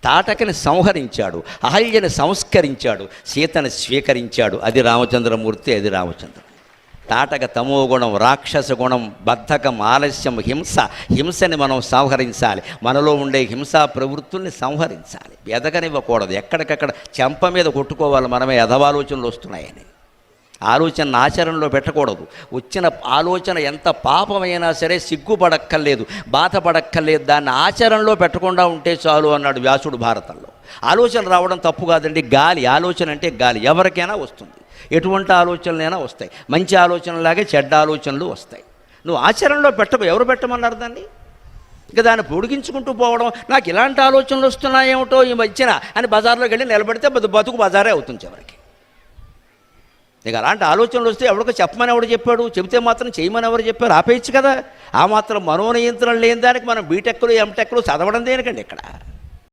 తాటకని సంహరించాడు, అహల్యని సంస్కరించాడు, సీతని స్వీకరించాడు. అది రామచంద్రమూర్తి, అది రామచంద్రుడు. తాటక తమోగుణం, రాక్షస గుణం, బద్ధకం, ఆలస్యం, హింసని మనం సంహరించాలి. మనలో ఉండే హింసా ప్రవృత్తుల్ని సంహరించాలి, ఎదగనివ్వకూడదు. ఎక్కడికక్కడ చెంప మీద కొట్టుకోవాలి మనమే ఎదవాలోచనలు వస్తున్నాయని. ఆలోచన ఆచరణలో పెట్టకూడదు. వచ్చిన ఆలోచన ఎంత పాపమైనా సరే సిగ్గుపడక్కర్లేదు, బాధపడక్కర్లేదు, దాన్ని ఆచరణలో పెట్టకుండా ఉంటే చాలు అన్నాడు వ్యాసుడు భారతంలో. ఆలోచన రావడం తప్పు కాదండి, గాలి. ఆలోచన అంటే గాలి, ఎవరికైనా వస్తుంది. ఎటువంటి ఆలోచనలైనా వస్తాయి. మంచి ఆలోచనలాగే చెడ్డ ఆలోచనలు వస్తాయి. నువ్వు ఆచరణలో పెట్టకు. ఎవరు పెట్టమన్నారు దాన్ని? ఇంకా దాన్ని పొడిగించుకుంటూ పోవడం, నాకు ఇలాంటి ఆలోచనలు వస్తున్నాయేమిటో ఈ మధ్యన అని బజార్లోకి వెళ్ళి నిలబడితే బతుకు బజారే అవుతుంది చివరికి. నీకు అలాంటి ఆలోచనలు వస్తే ఎవరికో చెప్పమని ఎవడు చెప్పాడు? చెబితే మాత్రం చేయమని ఎవరు చెప్పారు? ఆపేయచ్చు కదా. ఆ మాత్రం మనోనియంత్రణ లేని దానికి మనం బీటెక్లు ఎంటెక్లు చదవడం దేనికండి ఇక్కడ?